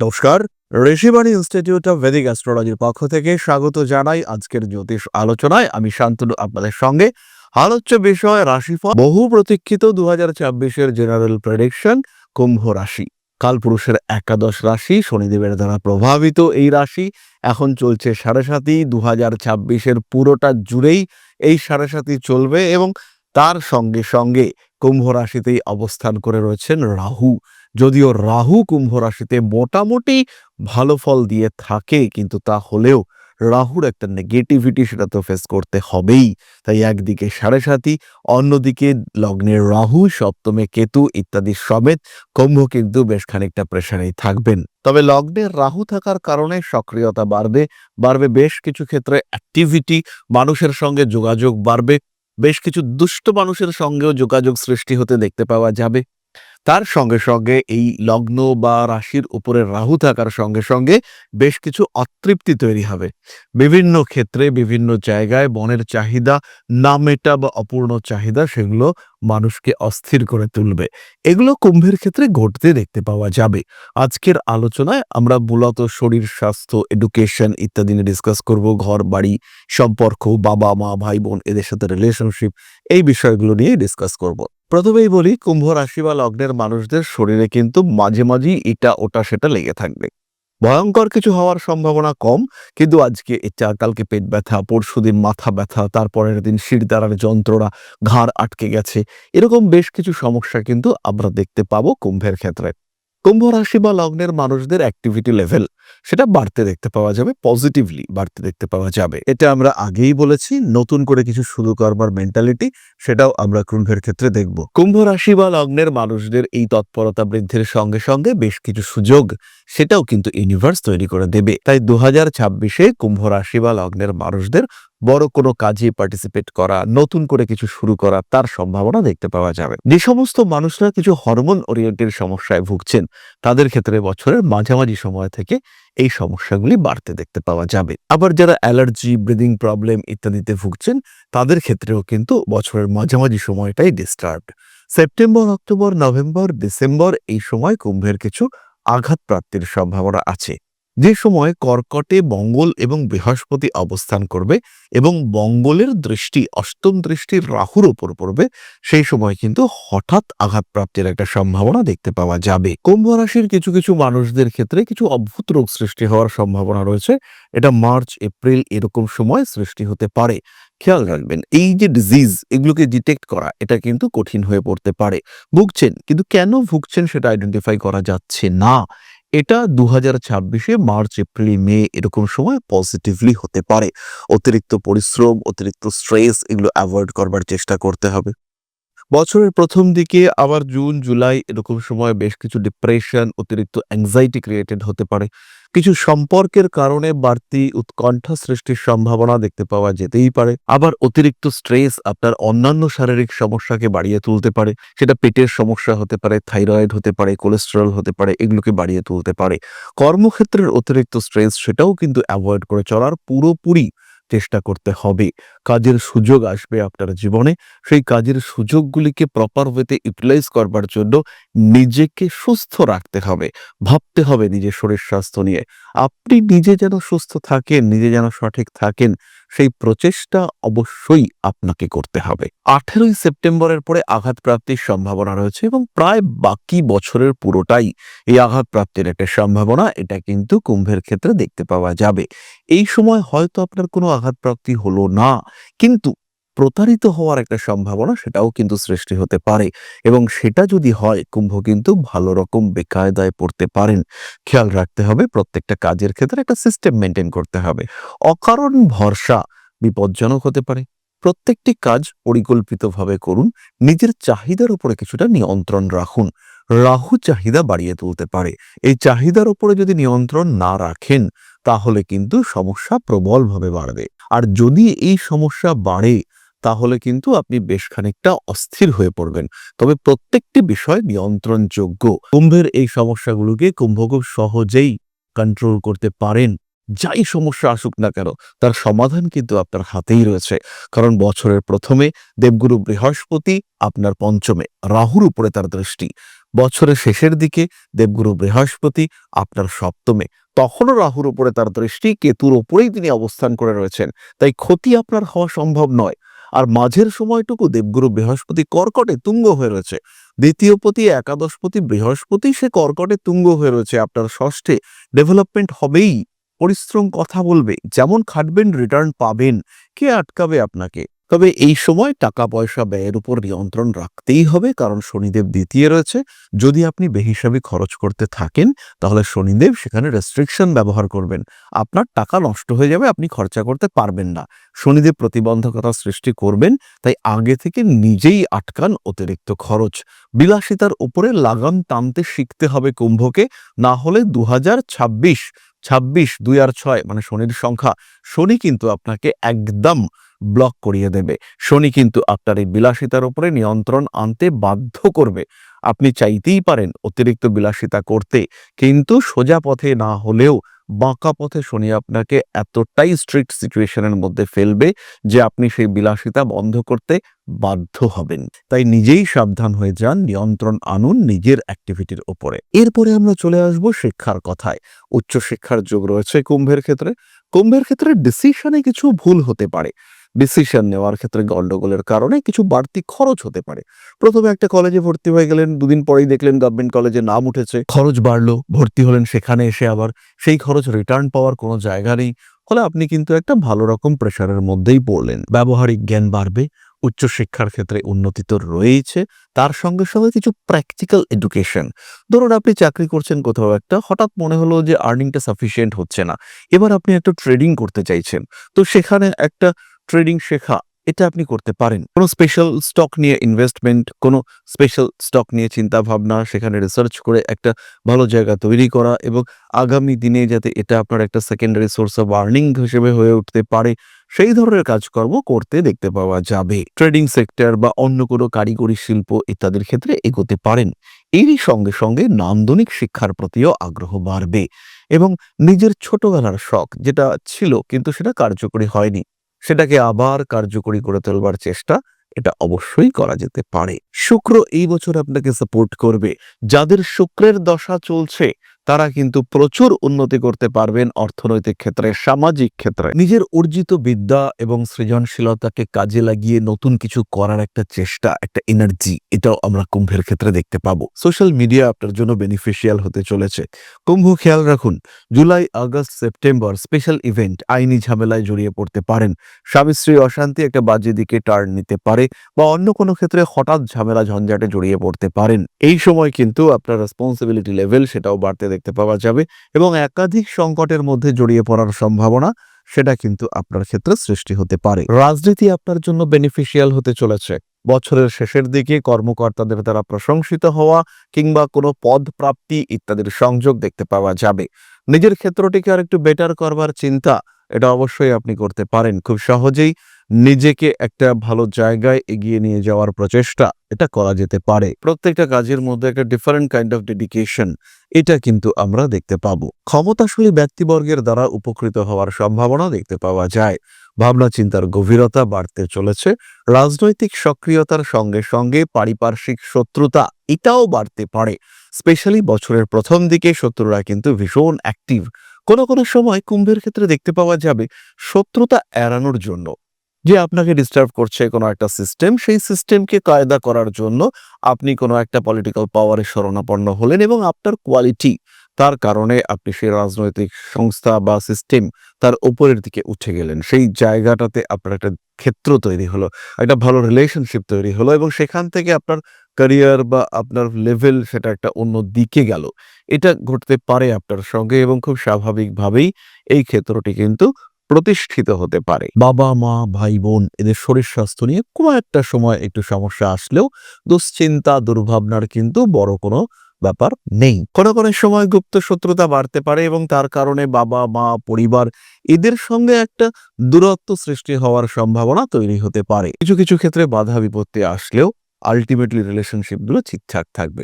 নমস্কার, Rishibani institute of Vedic অ্যাস্ট্রোলজির পক্ষ থেকে স্বাগত জানাই আজকের জ্যোতিষ আলোচনায়। আমি শান্তনু আপনাদের সঙ্গে। আলোচ্য বিষয় রাশিফল, বহু প্রতীক্ষিত 2024-এর জেনারেল প্রেডিকশন, কুম্ভ রাশি। কালপুরুষের একাদশ রাশি, শনিদেবের দ্বারা প্রভাবিত এই রাশি এখন চলছে সাড়ে সাতি। 2024-এর পুরোটা জুড়েই এই সাড়ে সাতি চলবে এবং তার সঙ্গে সঙ্গে কুম্ভ রাশিতেই অবস্থান করে রয়েছেন রাহু। যদিও রাহু কুম্ভ রাশিতে মোটামুটি ভালো ফল দিয়ে থাকে, কিন্তু তা হলেও রাহুর একটা নেগেটিভিটি সেটা তো ফেস করতে হবেই। তাই একদিকে সাড়ে সাতি, অন্যদিকে লগ্নের রাহু, সপ্তমে কেতু ইত্যাদি সমেত কুম্ভ কিন্তু বেশ খানিকটা প্রেশারেই থাকবেন। তবে লগ্নের রাহু থাকার কারণে সক্রিয়তা বাড়বে বেশ কিছু ক্ষেত্রে অ্যাক্টিভিটি, মানুষের সঙ্গে যোগাযোগ বাড়বে, বেশ কিছু দুষ্ট মানুষের সঙ্গেও যোগাযোগ সৃষ্টি হতে দেখতে পাওয়া যাবে। তার সঙ্গে সঙ্গে এই লগ্ন বা রাশির উপরে রাহু থাকার সঙ্গে সঙ্গে বেশ কিছু অতৃপ্তি তৈরি হবে। বিভিন্ন ক্ষেত্রে বিভিন্ন জায়গায় মনের চাহিদা না মেটা বা অপূর্ণ চাহিদা, সেগুলো মানুষকে অস্থির করে তুলবে। এগুলো কুম্ভের ক্ষেত্রে ঘটতে দেখতে পাওয়া যাবে। আজকের আলোচনায় আমরা মূলত শরীর স্বাস্থ্য, এডুকেশন ইত্যাদি নিয়ে ডিসকাস করব। ঘর বাড়ি, সম্পর্ক, বাবা মা ভাই বোন এদের সাথে রিলেশনশিপ, এই বিষয়গুলো নিয়ে ডিসকাস করব। প্রথমেই বলি, কুম্ভ রাশি বা লগ্নের মানুষদের শরীরে কিন্তু মাঝে মাঝেই এটা ওটা সেটা লেগে থাকবে। ভয়ঙ্কর কিছু হওয়ার সম্ভাবনা কম, কিন্তু আজকে এটা, কালকে পেট ব্যথা, পরশুদিন মাথা ব্যথা, তারপরের দিন শিরদাঁড়ার যন্ত্রণা, ঘাড় আটকে গেছে, এরকম বেশ কিছু সমস্যা কিন্তু আমরা দেখতে পাবো কুম্ভের ক্ষেত্রে। কুম্ভ রাশি বা লগ্নের মানুষদের অ্যাক্টিভিটি লেভেল সেটা বাড়তে দেখতে পাওয়া যাবে, পজিটিভলি বাড়তে দেখতে পাওয়া যাবে। এটা আমরা আগেই বলেছি। নতুন করে কিছু শুরু করবার মেন্টালিটি, সেটাও আমরা কুম্ভের ক্ষেত্রে দেখব। কুম্ভ রাশি বা লগ্নের মানুষদের এই তৎপরতা বৃদ্ধির সঙ্গে সঙ্গে বেশ কিছু সুযোগ সেটাও কিন্তু ইউনিভার্স তৈরি করে দেবে। তাই 2026-এ কুম্ভ রাশি বা লগ্নের মানুষদের বড় কোনো কাজে পার্টিসিপেট করা, নতুন করে কিছু শুরু করা, তার সম্ভাবনা দেখতে পাওয়া যাবে। যে সমস্ত মানুষরা কিছু হরমোন ওরিয়েন্টেড সমস্যায় ভুগছেন, তাদের ক্ষেত্রে বছরের মাঝামাঝি সময় থেকে এই সমস্যাগুলি বাড়তে দেখতে পাওয়া যাবে। আবার যারা অ্যালার্জি, ব্রিদিং প্রবলেম ইত্যাদিতে ভুগছেন, তাদের ক্ষেত্রেও কিন্তু বছরের মাঝামাঝি সময়টাই disturbed. September, October, November, December এই সময় কুম্ভের কিছু আঘাত প্রাপ্তির সম্ভাবনা আছে। যে সময় কর্কটে মঙ্গল এবং বৃহস্পতি অবস্থান করবে এবং মঙ্গলের দৃষ্টি, অষ্টম দৃষ্টি রাহুর উপর পড়বে, সেই সময় কিন্তু হঠাৎ আঘাত প্রাপ্তির একটা সম্ভাবনা দেখতে পাওয়া যাবে। কুম্ভ রাশির কিছু কিছু মানুষদের ক্ষেত্রে কিছু অদ্ভুত রোগ সৃষ্টি হওয়ার সম্ভাবনা রয়েছে। এটা মার্চ, এপ্রিল এরকম সময় সৃষ্টি হতে পারে। খেয়াল রাখবেন, এই যে ডিজিজ, এগুলোকে ডিটেক্ট করা এটা কিন্তু কঠিন হয়ে পড়তে পারে। ভুগছেন, কিন্তু কেন ভুগছেন সেটা আইডেন্টিফাই করা যাচ্ছে না। এটা 2026-এ মার্চ, এপ্রিল, মে এরকম সময় পজিটিভলি হতে পারে। অতিরিক্ত পরিশ্রম, অতিরিক্ত স্ট্রেস এগুলো অ্যাভয়েড করবার চেষ্টা করতে হবে। বছরের প্রথম দিকে আবার জুন, জুলাই এরকম সময় বেশ কিছু ডিপ্রেশন, অতিরিক্ত অ্যাংজাইটি ক্রিয়েটেড হতে পারে। কিছু সম্পর্কের কারণে বাড়তি উৎকণ্ঠা সৃষ্টির সম্ভাবনা দেখতে পাওয়া যেতেই পারে। আবার অতিরিক্ত স্ট্রেস আপনার অন্যান্য শারীরিক সমস্যাকে বাড়িয়ে তুলতে পারে। সেটা পেটের সমস্যা হতে পারে, থাইরয়েড হতে পারে, কোলেস্টেরল হতে পারে, এগুলোকে বাড়িয়ে তুলতে পারে। কর্মক্ষেত্রের অতিরিক্ত স্ট্রেস সেটাও কিন্তু অ্যাভয়েড করে চলার পুরোপুরি চেষ্টা করতে হবে। কাজের সুযোগ আসবে আপনার জীবনে, সেই কাজের সুযোগগুলিকে প্রপার ওয়েতে ইউটিলাইজ করবার জন্য নিজেকে সুস্থ রাখতে হবে, ভাবতে হবে নিজের শরীর স্বাস্থ্য নিয়ে। আপনি নিজে যেন সুস্থ থাকেন, নিজে যেন সঠিক থাকেন, সেই প্রচেষ্টা অবশ্যই আপনাকে করতে হবে। 18ই সেপ্টেম্বরের পরে আঘাত প্রাপ্তির সম্ভাবনা রয়েছে এবং প্রায় বাকি বছরের পুরোটাই এই আঘাত প্রাপ্তির একটা সম্ভাবনা, এটা কিন্তু কুম্ভের ক্ষেত্রে দেখতে পাওয়া যাবে। এই সময় হয়তো আপনার কোনো আঘাতপ্রাপ্তি হলো না, কিন্তু প্রতারিত হওয়ার একটা সম্ভাবনা সেটাও কিন্তু সৃষ্টি হতে পারে এবং সেটা যদি হয়, কুম্ভ কিন্তু ভালো রকম বেকায়দায় পড়তে পারেন। খেয়াল রাখতে হবে, প্রত্যেকটা কাজের ক্ষেত্রে একটা সিস্টেম মেনটেন করতে হবে। অকারণ ভরসা বিপজ্জনক হতে পারে। প্রত্যেকটি কাজ পরিকল্পিতভাবে করুন। নিজের চাহিদার উপরে কিছুটা নিয়ন্ত্রণ রাখুন। রাহু চাহিদা বাড়িয়ে তুলতে পারে। এই চাহিদার উপরে যদি নিয়ন্ত্রণ না রাখেন, তাহলে কিন্তু সমস্যা প্রবলভাবে বাড়বে। আর যদি এই সমস্যা বাড়ে, তাহলে কিন্তু আপনি বেশ খানিকটা অস্থির হয়ে পড়বেন। তবে প্রত্যেকটি বিষয় নিয়ন্ত্রণযোগ্য। কুম্ভের এই সমস্যাগুলোকে কুম্ভ খুব সহজেই কন্ট্রোল করতে পারেন। যাই সমস্যা আসুক না কেন, তার সমাধান কিন্তু আপনার হাতেই রয়েছে। কারণ বছরের প্রথমে দেবগুরু বৃহস্পতি আপনার পঞ্চমে, রাহুর উপরে তার দৃষ্টি। বছরের শেষের দিকে দেবগুরু বৃহস্পতি আপনার সপ্তমে, তখনও রাহুর উপরে তার দৃষ্টি, কেতুর উপরেই তিনি অবস্থান করে রয়েছেন, তাই ক্ষতি আপনার হওয়া সম্ভব নয়। আর মাঝের সময়টুকু দেবগুরু বৃহস্পতি কর্কটে তুঙ্গ হয়ে রয়েছে, দ্বিতীয়পতি একাদশপতি বৃহস্পতি সে কর্কটে তুঙ্গ হয়ে রয়েছে আপনার ষষ্ঠে, ডেভেলপমেন্ট হবেই, পরিশ্রম কথা বলবে, যেমন খাটবেন রিটার্ন পাবেন, কে আটকাবে আপনাকে? তবে এই সময় টাকা পয়সা ব্যয়ের উপর নিয়ন্ত্রণ রাখতেই হবে, কারণ শনিদেব দ্বিতীয় রয়েছে। যদি আপনি বেহিসাবি খরচ করতে থাকেন তাহলে শনিদেব সেখানে রেস্ট্রিকশন ব্যবহার করবেন, আপনার টাকা নষ্ট হয়ে যাবে, আপনি খরচা করতে পারবেন না, শনিদেব প্রতিবন্ধকতা সৃষ্টি করবেন। তাই আগে থেকে নিজেই আটকান অতিরিক্ত খরচ। বিলাসিতার উপরে লাগাম টানতে শিখতে হবে কুম্ভকে, না হলে 2026 26 2 আর 6 মানে শনির সংখ্যা, শনি কিন্তু আপনাকে একদম ব্লক করিয়ে দেবে। শনি কিন্তু আপনার এই বিলাসিতার উপরে নিয়ন্ত্রণ আনতে বাধ্য করবে। আপনি চাইতেই পারেন অতিরিক্ত বিলাসিতা করতে, কিন্তু সোজা পথে না হলেও বাঁকা পথে শনি আপনাকে এতটাই স্ট্রিক্ট সিচুয়েশনের মধ্যে ফেলবে যে আপনি সেই বিলাসিতা বন্ধ করতে বাধ্য হবেন। তাই নিজেই সাবধান হয়ে যান, নিয়ন্ত্রণ আনুন নিজের অ্যাক্টিভিটির উপরে। এরপরে আমরা চলে আসব শিক্ষার কথায়। উচ্চশিক্ষার যোগ রয়েছে কুম্ভের ক্ষেত্রে। কুম্ভের ক্ষেত্রে ডিসিশনে কিছু ভুল হতে পারে, ডিসিশন নেওয়ার ক্ষেত্রে গন্ডগোলের কারণে কিছু বাড়তি খরচ হতে পারে। প্রথমে একটা কলেজে ভর্তি হয়ে গেলেন, দুদিন পরেই দেখলেন গভর্নমেন্ট কলেজে নাম উঠেছে, খরচ বাড়লো, ভর্তি হলেন, সেখানে এসে আবার সেই খরচ রিটার্ন পাওয়ার কোনো জায়গা নেই, ফলে আপনি কিন্তু একটা ভালো রকম প্রেশারের মধ্যেই পড়লেন। ব্যবহারিক জ্ঞান বাড়বে, উচ্চশিক্ষার ক্ষেত্রে উন্নতি তো রয়েছে, তার সঙ্গে সঙ্গে কিছু প্র্যাকটিক্যাল এডুকেশন। ধরুন আপনি চাকরি করছেন কোথাও একটা, হঠাৎ মনে হলো যে আর্নিংটা সাফিসিয়েন্ট হচ্ছে না, এবার আপনি একটা ট্রেডিং করতে চাইছেন, তো সেখানে একটা ট্রেডিং শেখা, এটা আপনি করতে পারেন। কোনো স্পেশাল স্টক নিয়ে ইনভেস্টমেন্ট, কোনো স্পেশাল স্টক নিয়ে চিন্তা ভাবনা, সেখানে রিসার্চ করে একটা ভালো জায়গা তৈরি করা, এবং আগামী দিনে যাতে এটা আপনার একটা সেকেন্ডারি সোর্স অফ আর্নিং হিসেবে হয়ে উঠতে পারে, সেই ধরনের কাজকর্ম করতে দেখতে পাওয়া যাবে। ট্রেডিং সেক্টর বা অন্য কোনো কারিগরি শিল্প ইত্যাদির ক্ষেত্রে এগোতে পারেন। এরই সঙ্গে সঙ্গে নান্দনিক শিক্ষার প্রতিও আগ্রহ বাড়বে, এবং নিজের ছোটবেলার শখ যেটা ছিল কিন্তু সেটা কার্যকরী হয়নি, সেটাকে আবার কার্যকরী করে তোলবার চেষ্টা, এটা অবশ্যই করা যেতে পারে। শুক্র এই বছর আপনাকে সাপোর্ট করবে। যাদের শুক্রের দশা চলছে তারা কিন্তু প্রচুর উন্নতি করতে পারবেন অর্থনৈতিক ক্ষেত্রে, সামাজিক ক্ষেত্রে। নিজের অর্জিত বিদ্যা এবং সৃজনশীলতাকে কাজে লাগিয়ে নতুন কিছু করার একটা চেষ্টা, একটা এনার্জি, এটাও আমরা কুম্ভের ক্ষেত্রে দেখতে পাবো। সোশ্যাল মিডিয়া আপনার জন্য বেনিফিশিয়াল হতে চলেছে। কুম্ভ খেয়াল রাখুন, July, August, September special event, আইনি ঝামেলায় জড়িয়ে পড়তে পারেন, স্বামী স্ত্রী অশান্তি একটা বাজে দিকে টার্ন নিতে পারে, বা অন্য কোনো ক্ষেত্রে হঠাৎ ঝামেলা ঝঞ্ঝাটে জড়িয়ে পড়তে পারেন। এই সময় কিন্তু আপনার রেসপন্সিবিলিটি লেভেল সেটাও বাড়তে দেখতে পাওয়া যাবে, এবং একাধিক সংকটের মধ্যে জড়িয়ে পড়ার সম্ভাবনা সেটা কিন্তু আপনার ক্ষেত্রে সৃষ্টি হতে পারে। রাজনীতি আপনার জন্য বেনিফিশিয়াল হতে চলেছে। বছরের শেষের দিকে কর্মকর্তাদের দ্বারা প্রশংসিত হওয়া কিংবা কোনো পদ প্রাপ্তি ইত্যাদির সংযোগ দেখতে পাওয়া যাবে। নিজের ক্ষেত্রটিকে আর একটু বেটার করবার চিন্তা, এটা অবশ্যই আপনি করতে পারেন। খুব সহজেই নিজেকে একটা ভালো জায়গায় এগিয়ে নিয়ে যাওয়ার প্রচেষ্টা, এটা করা যেতে পারে। প্রত্যেকটা কাজের মধ্যে একটা ডিফারেন্ট কাইন্ড অফ ডেডিকেশন, এটা কিন্তু আমরা দেখতে পাবো। ক্ষমতাশালী ব্যক্তিবর্গের দ্বারা উপকৃত হওয়ার সম্ভাবনা দেখতে পাওয়া যায়। ভাবনা চিন্তার গভীরতা বাড়তে চলেছে। রাজনৈতিক সক্রিয়তার সঙ্গে সঙ্গে পারিপার্শ্বিক শত্রুতা এটাও বাড়তে পারে। স্পেশালি বছরের প্রথম দিকে শত্রুরা কিন্তু ভীষণ অ্যাক্টিভ। কোনো কোনো সময় কুম্ভের ক্ষেত্রে দেখতে পাওয়া যাবে শত্রুতা এড়ানোর জন্য, যে আপনাকে ডিস্টার্ব করছে কোনো একটা সিস্টেম, সেই সিস্টেমকে কায়দা করার জন্য আপনি কোনো একটা পলিটিক্যাল পাওয়ারের শরণাপন্ন হলেন, এবং আপনার কোয়ালিটি, তার কারণে আপনি সেই রাজনৈতিক সংস্থা বা সিস্টেম তার উপরের দিকে উঠে গেলেন, সেই জায়গাটাতে আপনার একটা ক্ষেত্র তৈরি হলো, একটা ভালো রিলেশনশিপ তৈরি হলো, এবং সেখান থেকে আপনার ক্যারিয়ার বা আপনার লেভেল সেটা একটা অন্য দিকে গেল। এটা ঘটতে পারে আপনার সঙ্গে, এবং খুব স্বাভাবিকভাবেই এই ক্ষেত্রটি কিন্তু প্রতিষ্ঠিত হতে পারে। বাবা মা ভাই বোন এদের শরীর স্বাস্থ্য নিয়ে কোনো একটা সময় একটু সমস্যা আসলেও দুশ্চিন্তা দুর্ভাবনার কিন্তু বড় কোনো ব্যাপার নেই। কোনো কোনো সময় গুপ্ত শত্রুতা বাড়তে পারে, এবং তার কারণে বাবা মা পরিবার এদের সঙ্গে একটা দূরত্ব সৃষ্টি হওয়ার সম্ভাবনা তৈরি হতে পারে। কিছু কিছু ক্ষেত্রে বাধা বিপত্তি আসলেও আলটিমেটলি রিলেশনশিপগুলো ঠিকঠাক থাকবে।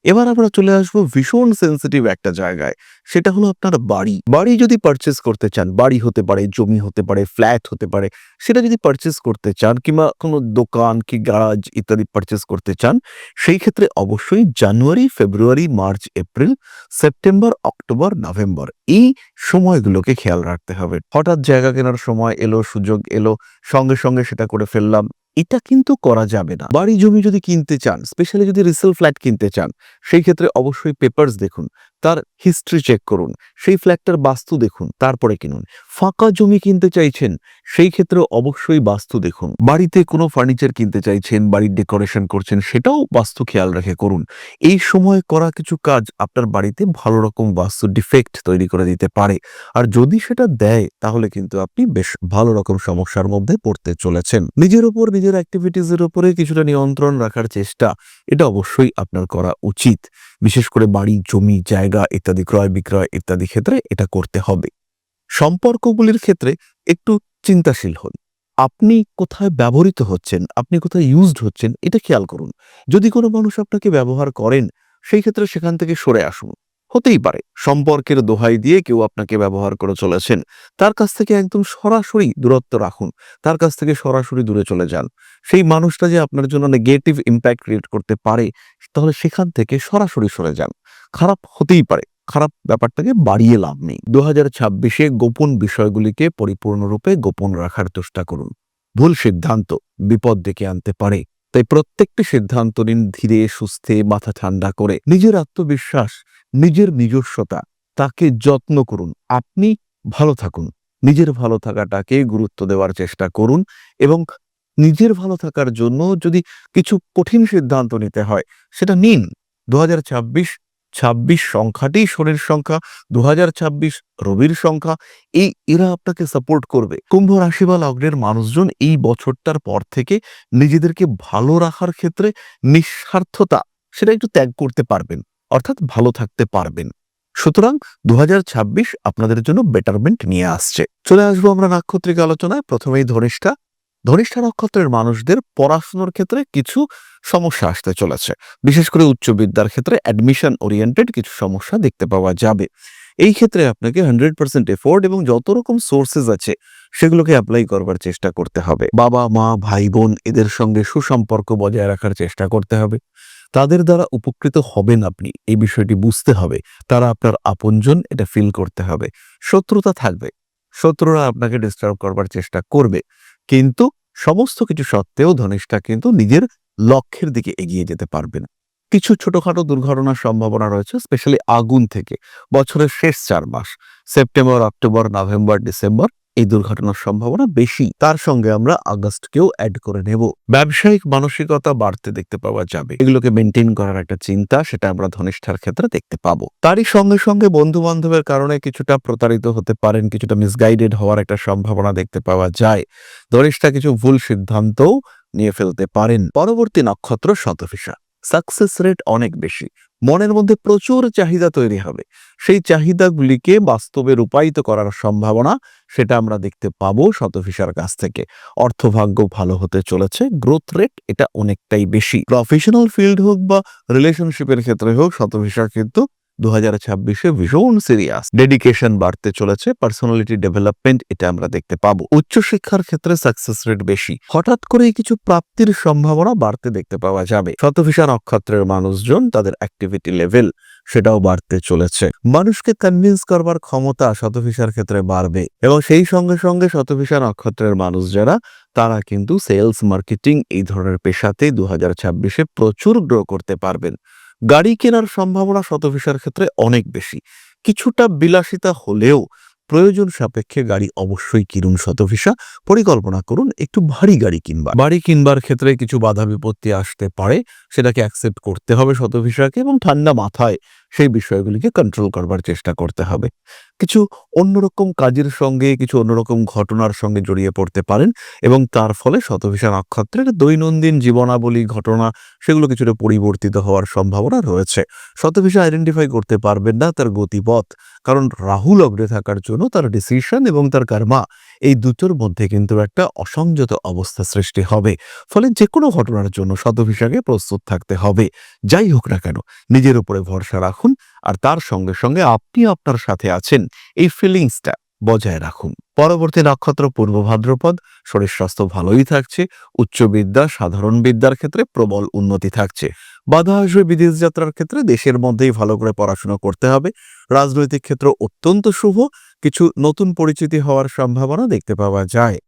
এবার আমরা চলে আসবো ভীষণ সেনসিটিভ একটা জায়গায়, সেটা হলো আপনার বাড়ি। বাড়ি যদি পারচেজ করতে চান, বাড়ি হতে পারে, জমি হতে পারে, ফ্ল্যাট হতে পারে, সেটা যদি পারচেজ করতে চান কিংবা কোনো দোকান কি গ্যারাজ ইত্যাদি পারচেজ করতে চান, সেই ক্ষেত্রে অবশ্যই January, February, March, April, September, October, November এই সময়গুলোকে খেয়াল রাখতে হবে। হঠাৎ জায়গা কেনার সময় এলো, সুযোগ এলো, সঙ্গে সঙ্গে সেটা করে ফেললাম, এটা কিন্তু করা যাবে না। বাড়ি জমি যদি কিনতে চান, স্পেশালি যদি রিসেল ফ্ল্যাট কিনতে চান, সেই ক্ষেত্রে অবশ্যই পেপারস দেখুন, তার হিস্ট্রি চেক করুন, সেই ফ্ল্যাটটার বাস্তু দেখুন, তারপরে কিনুন। ফাঁকা জমি কিনতে চাইছেন, সেই ক্ষেত্রে অবশ্যই বাস্তু দেখুন। বাড়িতে কোনো ফার্নিচার কিনতে চাইছেন, বাড়ির ডেকোরেশন করছেন, সেটাও বাস্তু খেয়াল রেখে করুন। এই সময় করা কিছু কাজ আপনার বাড়িতে ভালো রকম বাস্তু ডিফেক্ট তৈরি করে দিতে পারে, আর যদি সেটা দেয় তাহলে কিন্তু আপনি বেশ ভালো রকম সমস্যার মধ্যে পড়তে চলেছেন। নিজের উপর, নিজের অ্যাক্টিভিটিজের উপরে কিছুটা নিয়ন্ত্রণ রাখার চেষ্টা, এটা অবশ্যই আপনার করা উচিত। বিশেষ করে বাড়ি, জমি, জায়গা ইত্যাদি ক্রয় বিক্রয় ইত্যাদি ক্ষেত্রে এটা করতে হবে। সম্পর্কগুলির ক্ষেত্রে একটু চিন্তাশীল হন। আপনি কোথায় ব্যবহৃত হচ্ছেন, আপনি কোথায় ইউজড হচ্ছেন, এটা খেয়াল করুন। যদি কোনো মানুষ আপনাকে ব্যবহার করেন, সেই ক্ষেত্রে সেখান থেকে সরে আসুন। হতেই পারে সম্পর্কের দোহাই দিয়ে কেউ আপনাকে ব্যবহার করে চলেছেন, তার কাছ থেকে একদম সরাসরি দূরত্ব রাখুন, তার কাছ থেকে সরাসরি দূরে চলে যান। সেই মানুষটা যে আপনার জন্য নেগেটিভ ইম্প্যাক্ট ক্রিয়েট করতে পারে, তাহলে সেখান থেকে সরাসরি সরে যান। খারাপ হতেই পারে, খারাপ ব্যাপারটাকে বাড়িয়ে লাভ নেই। 2026-এ গোপন বিষয়গুলিকে পরিপূর্ণরূপে গোপন রাখার চেষ্টা করুন। ভুল সিদ্ধান্ত বিপদ ডেকে আনতে পারে, তাই প্রত্যেকটি সিদ্ধান্ত নিন ধীরে সুস্থে, মাথা ঠান্ডা করে। নিজের আত্মবিশ্বাস, নিজের নিজস্বতা, তাকে যত্ন করুন। আপনি ভালো থাকুন, নিজের ভালো থাকাটাকে গুরুত্ব দেওয়ার চেষ্টা করুন, এবং নিজের ভালো থাকার জন্য যদি কিছু কঠিন সিদ্ধান্ত নিতে হয়, সেটা নিন। 2026, 26 সংখ্যাটি শনির সংখ্যা, 2026 রবির সংখ্যা, এরা আপনাকে সাপোর্ট করবে। কুম্ভ রাশি বা লগ্নের মানুষজন এই বছরটার পর থেকে নিজেদেরকে ভালো রাখার ক্ষেত্রে নিঃস্বার্থতা, সেটা একটু ত্যাগ করতে পারবেন, অর্থাৎ ভালো থাকতে পারবেন। সুতরাং 2026 আপনাদের জন্য বেটারমেন্ট নিয়ে আসছে। চলে আসবো আমরা নাক্ষত্রিক আলোচনায়। প্রথমেই ধনিষ্ঠা। ধনিষ্ঠা নক্ষত্রের মানুষদের পড়াশোনার ক্ষেত্রে কিছু সমস্যা আসতে চলেছে। বিশেষ করে উচ্চ বিদ্যার ক্ষেত্রে অ্যাডমিশন ওরিয়েন্টেড কিছু সমস্যা দেখতে পাওয়া যাবে। এই ক্ষেত্রে আপনাকে 100% এফোর্ট এবং যত রকম সোর্সেস আছে সেগুলোকে অ্যাপ্লাই করবার চেষ্টা করতে হবে। বাবা মা, ভাই বোন এদের সঙ্গে সুসম্পর্ক বজায় রাখার চেষ্টা করতে হবে। তাদের দ্বারা উপকৃত হবেন আপনি, এই বিষয়টি বুঝতে হবে। তারা আপনার আপনজন, এটা ফিল করতে হবে। শত্রুতা থাকবে, শত্রুরা আপনাকে ডিস্টার্ব করবার চেষ্টা করবে, কিন্তু সমস্ত কিছু সত্ত্বেও ধনিষ্ঠা কিন্তু নিজের লক্ষ্যের দিকে এগিয়ে যেতে পারবেন। কিছু ছোটখাটো দুর্ঘটনার সম্ভাবনা রয়েছে, স্পেশালি আগুন থেকে। বছরের শেষ 4 মাস সেপ্টেম্বর, অক্টোবর, নভেম্বর, ডিসেম্বর এই দুর্ঘটনার সম্ভাবনা বেশি। তার সঙ্গে আমরা আগস্টকেও অ্যাড করে নেব। ব্যবসায়িক মানসিকতা বাড়তে দেখতে পাওয়া যাবে, এগুলোকে মেনটেন করার একটা চিন্তা, সেটা আমরা ধনিষ্ঠার ক্ষেত্রে দেখতে পাবো। তারই সঙ্গে সঙ্গে বন্ধু বান্ধবের কারণে কিছুটা প্রতারিত হতে পারেন, কিছুটা মিসগাইডেড হওয়ার একটা সম্ভাবনা দেখতে পাওয়া যায়। ধনিষ্ঠা কিছু ভুল সিদ্ধান্তও নিয়ে ফেলতে পারেন। পরবর্তী নক্ষত্র শতভিষা। সাকসেস রেট অনেক বেশি, মনের মধ্যে প্রচুর চাহিদা তৈরি হবে, সেই চাহিদাগুলিকে বাস্তবে রূপায়িত করার সম্ভাবনা সেটা আমরা দেখতে পাবো শতভিষার কাছ থেকে। অর্থভাগ্য ভালো হতে চলেছে, গ্রোথ রেট এটা অনেকটাই বেশি। প্রফেশনাল ফিল্ড হোক বা রিলেশনশিপের ক্ষেত্রে হোক, শতভিষা কিন্তু 2026-এ ভীষণ সিরিয়াস। ডেডিকেশন বাড়তে চলেছে, পার্সোনালিটি ডেভেলপমেন্ট এটা আমরা দেখতে পাবো। উচ্চশিক্ষার ক্ষেত্রে সাকসেস রেট বেশি, হঠাৎ করে কিছু প্রাপ্তির সম্ভাবনা বাড়তে দেখতে পাওয়া যাবে। শতভিষা নক্ষত্রের মানুষজন তাদের অ্যাক্টিভিটি লেভেল সেটাও বাড়তে চলেছে। মানুষকে কনভিন্স করবার ক্ষমতা শতভিষার ক্ষেত্রে বাড়বে, এবং সেই সঙ্গে সঙ্গে শতভিষা নক্ষত্রের মানুষ যারা, তারা কিন্তু সেলস, মার্কেটিং এই ধরনের পেশাতে 2026-এ প্রচুর গ্রো করতে পারবেন। গাড়ি কেনার সম্ভাবনা শতভিষার ক্ষেত্রে অনেক বেশি। কিছুটা বিলাসিতা হলেও প্রয়োজন সাপেক্ষে গাড়ি অবশ্যই কিনুন শতভিষা। পরিকল্পনা করুন একটু ভারী গাড়ি কিনবার। বাড়ি কিনবার ক্ষেত্রে কিছু বাধা বিপত্তি আসতে পারে, সেটাকে অ্যাকসেপ্ট করতে হবে শতভিষাকে, এবং ঠান্ডা মাথায় সেই বিষয়গুলিকে কন্ট্রোল করবার চেষ্টা করতে হবে। কিছু অন্যরকম কাজের সঙ্গে, কিছু অন্যরকম ঘটনার সঙ্গে জড়িয়ে পড়তে পারেন এবং তার ফলে শতভিষা নক্ষত্রের দৈনন্দিন জীবনাবলী, ঘটনা সেগুলো কিছুটা পরিবর্তিত হওয়ার সম্ভাবনা রয়েছে। শতভিষা আইডেন্টিফাই করতে পারবেন না তার গতিপথ, কারণ রাহু লগ্নে থাকার জন্য তার ডিসিশন এবং তার কর্মা এই দুটোর মধ্যে কিন্তু একটা অসংযত অবস্থা সৃষ্টি হবে। ফলে যে কোনো ঘটনার জন্য শতভিষাকে প্রস্তুত থাকতে হবে। যাই হোক না কেন, নিজের উপরে ভরসা রাখুন, আর তার সঙ্গে সঙ্গে আপনি আপনার সাথে আছেন এই ফিলিংসটা বজায় রাখুন। পরবর্তী নক্ষত্র পূর্ব ভাদ্রপদ। শরীর স্বাস্থ্য ভালোই থাকছে। উচ্চ বিদ্যা, সাধারণ বিদ্যার ক্ষেত্রে প্রবল উন্নতি থাকছে। বাধা আসবে বিদেশ যাত্রার ক্ষেত্রে, দেশের মধ্যেই ভালো করে পড়াশোনা করতে হবে। রাজনৈতিক ক্ষেত্র অত্যন্ত শুভ, কিছু নতুন পরিচিতি হওয়ার সম্ভাবনা দেখতে পাওয়া যায়।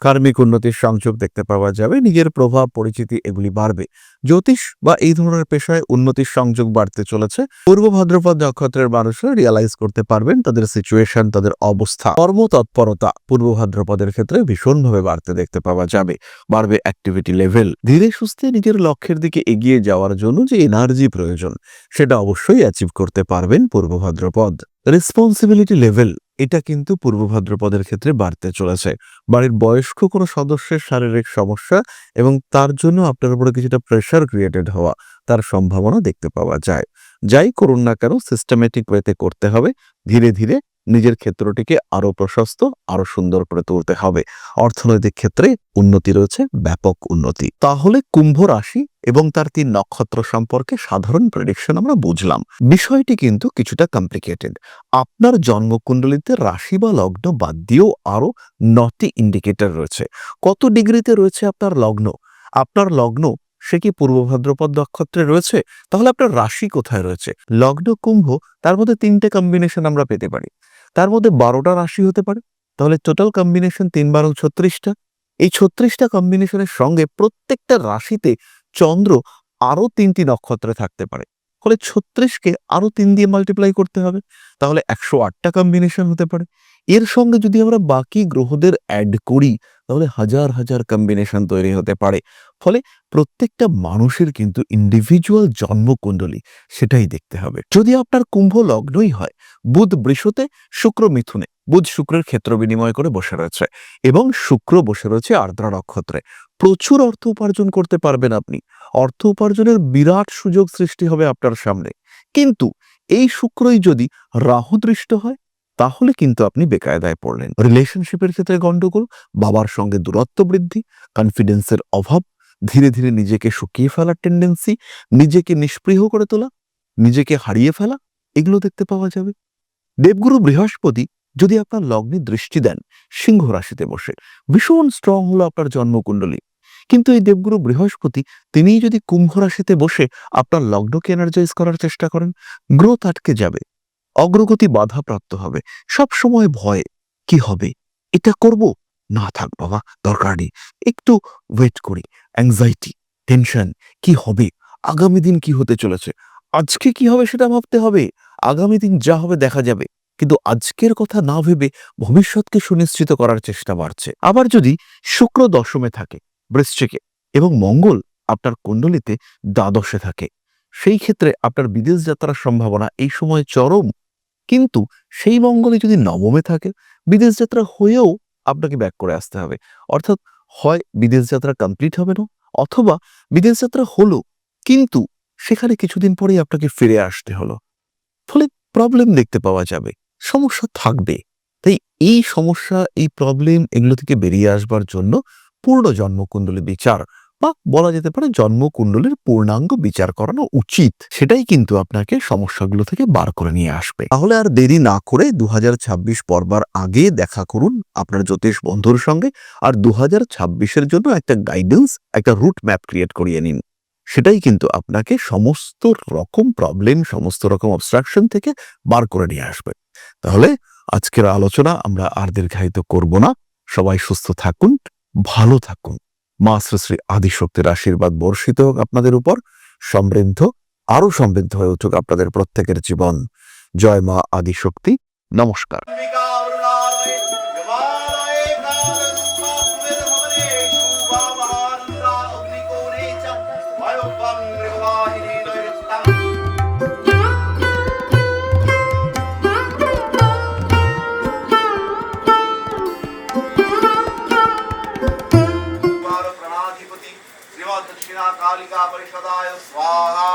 কার্মিক উন্নতির সংযোগ দেখতে পাওয়া যাবে, নিজের প্রভাব পরিচিতি এগুলি বাড়বে। জ্যোতিষ বা এই ধরনের পেশায় উন্নতির সংযোগ বাড়তে চলেছে। পূর্ব ভাদ্রপদ নক্ষত্রের মানুষরা রিয়ালাইজ করতে পারবেন তাদের সিচুয়েশন, তাদের অবস্থা। কর্মতৎপরতা পূর্ব ভাদ্রপদের ক্ষেত্রে ভীষণভাবে বাড়তে দেখতে পাওয়া যাবে। বাড়বে অ্যাক্টিভিটি লেভেল। ধীরে সুস্থে নিজের লক্ষ্যের দিকে এগিয়ে যাওয়ার জন্য যে এনার্জি প্রয়োজন সেটা অবশ্যই অ্যাচিভ করতে পারবেন পূর্ব ভাদ্রপদ। রেসপন্সিবিলিটি লেভেল এটা কিন্তু পূর্ব ভাদ্রপদের ক্ষেত্রে বাড়তে চলেছে। বাড়ির বয়স্ক কোনো সদস্যের শারীরিক সমস্যা এবং তার জন্য আপনার উপরে কিছুটা প্রেশার ক্রিয়েটেড হওয়া, তার সম্ভাবনা দেখতে পাওয়া যায়। যাই করুন না কেন সিস্টেমেটিক ওয়েতে করতে হবে। ধীরে ধীরে নিজের ক্ষেত্রটিকে আরো প্রশস্ত, আরো সুন্দর করে তুলতে হবে। অর্থনৈতিক ক্ষেত্রে উন্নতি রয়েছে, ব্যাপক উন্নতি। তাহলে কুম্ভ রাশি এবং তার 3 নক্ষত্র সম্পর্কে সাধারণ প্রেডিকশন আমরা বুঝলাম। বিষয়টি কিন্তু কিছুটা কমপ্লিকেটেড। আপনার জন্মকুণ্ডলিতে রাশি বা লগ্ন বাদ দিয়েও আরো 9টি ইন্ডিকেটর রয়েছে। কত ডিগ্রিতে রয়েছে আপনার লগ্ন? আপনার লগ্ন সে কি পূর্ব ভাদ্রপদ নক্ষত্রে রয়েছে? তাহলে আপনার রাশি কোথায় রয়েছে? লগ্ন কুম্ভ, তার মধ্যে 3টে কম্বিনেশন আমরা পেতে পারি। তার মধ্যে 12টা রাশি হতে পারে। তাহলে টোটাল কম্বিনেশন 3 12 36টা। এই 36টা কম্বিনেশনের সঙ্গে প্রত্যেকটা রাশিতে চন্দ্র আরো 3টি নক্ষত্রে থাকতে পারে। ফলে 36কে আরো 3 দিয়ে মাল্টিপ্লাই করতে হবে। তাহলে 108টা কম্বিনেশন হতে পারে। এর সঙ্গে যদি আমরা বাকি গ্রহদের অ্যাড করি তাহলে হাজার হাজার কম্বিনেশন তৈরি হতে পারে। ফলে প্রত্যেকটা মানুষের কিন্তু ইন্ডিভিজুয়াল জন্মকুণ্ডলী সেটাই দেখতে হবে। যদি আপনার কুম্ভ লগ্নই হয়, বুধ বৃষতে, শুক্র মিথুনে, বুধ শুক্রের ক্ষেত্র বিনিময় করে বসে রয়েছে এবং শুক্র বসে রয়েছে আর্দ্রা নক্ষত্রে, প্রচুর অর্থ উপার্জন করতে পারবেন আপনি। অর্থ উপার্জনের বিরাট সুযোগ সৃষ্টি হবে আপনার সামনে। কিন্তু এই শুক্রই যদি রাহু দৃষ্ট হয় তাহলে কিন্তু আপনি বেকায়দায় পড়লেন। রিলেশনশিপের ক্ষেত্রে গন্ডগোল, বাবার সঙ্গে দূরত্ব বৃদ্ধি, কনফিডেন্সের অভাব, ধীরে ধীরে নিজেকে শুকিয়ে ফেলার টেন্ডেন্সি, নিজেকে নিষ্পৃহ করে তোলা, নিজেকে হারিয়ে ফেলা, এগুলো দেখতে পাওয়া যাবে। দেবগুরু বৃহস্পতি যদি আপনার লগ্নে দৃষ্টি দেন সিংহ রাশিতে বসে, ভীষণ স্ট্রং হলো আপনার জন্মকুণ্ডলী। কিন্তু এই দেবগুরু বৃহস্পতি তিনিই যদি কুম্ভ রাশিতে বসে আপনার লগ্নকে এনার্জাইজ করার চেষ্টা করেন, গ্রোথ আটকে যাবে, অগ্রগতি বাধাপ্রাপ্ত হবে। সব সময় ভয়, কি হবে, এটা করব, না থাক বাবা দরকার নেই, একটু ওয়েট করি, অ্যাংজাইটি, টেনশন, কি হবে, আগামী দিন কি হতে চলেছে, আজকে কি হবে সেটা ভাবতে হবে, আগামী দিন যা হবে দেখা যাবে। কিন্তু আজকের কথা না ভেবে ভবিষ্যৎকে সুনিশ্চিত করার চেষ্টা বাড়ছে। আবার যদি শুক্র দশমে থাকে বৃশ্চিকে এবং মঙ্গল আপনার কুণ্ডলিতে দ্বাদশে থাকে, সেই ক্ষেত্রে আপনার বিদেশ যাত্রার সম্ভাবনা এই সময় চরম। কিন্তু সেই মঙ্গলে যদি নবমে থাকে, বিদেশ যাত্রা হয়েও আপনাকে ব্যাক করে আসতে হবে। অর্থাৎ হয় বিদেশ যাত্রা কমপ্লিট হবে না, অথবা বিদেশ যাত্রা হলো কিন্তু সেখানে কিছুদিন পরেই আপনাকে ফিরে আসতে হলো। ফলে প্রবলেম দেখতে পাওয়া যাবে, সমস্যা থাকবে। তাই এই সমস্যা, এই প্রবলেম এগুলো থেকে বেরিয়ে আসবার জন্য পূর্ণ জন্মকুণ্ডলী বিচার বা বলা যেতে পারে জন্মকুণ্ডলীর পূর্ণাঙ্গ বিচার করানো উচিত। সেটাই কিন্তু আপনাকে সমস্যাগুলো থেকে বার করে নিয়ে আসবে। তাহলে আর দেরি না করে 2026 পড়বার আগে দেখা করুন আপনার জ্যোতিষ বন্ধুর সঙ্গে, আর 2026-এর জন্য একটা গাইডেন্স, একটা রুট ম্যাপ ক্রিয়েট করিয়ে নিন। সেটাই কিন্তু আপনাকে সমস্ত রকম প্রবলেম, সমস্ত রকম অবস্ট্রাকশন থেকে বার করে নিয়ে আসবে। তাহলে আজকের আলোচনা আমরা আর দীর্ঘায়িত করব না। সবাই সুস্থ থাকুন, ভালো থাকুন। মা শ্রী শ্রী আদিশক্তির আশীর্বাদ বর্ষিত হোক আপনাদের উপর। সমৃদ্ধ, আরো সমৃদ্ধ হয়ে উঠুক আপনাদের প্রত্যেকের জীবন। জয় মা আদিশক্তি। নমস্কার। পীঠাধিপতি শ্রীমদ দক্ষিণা কালিকা পরিষদায় স্বাহা।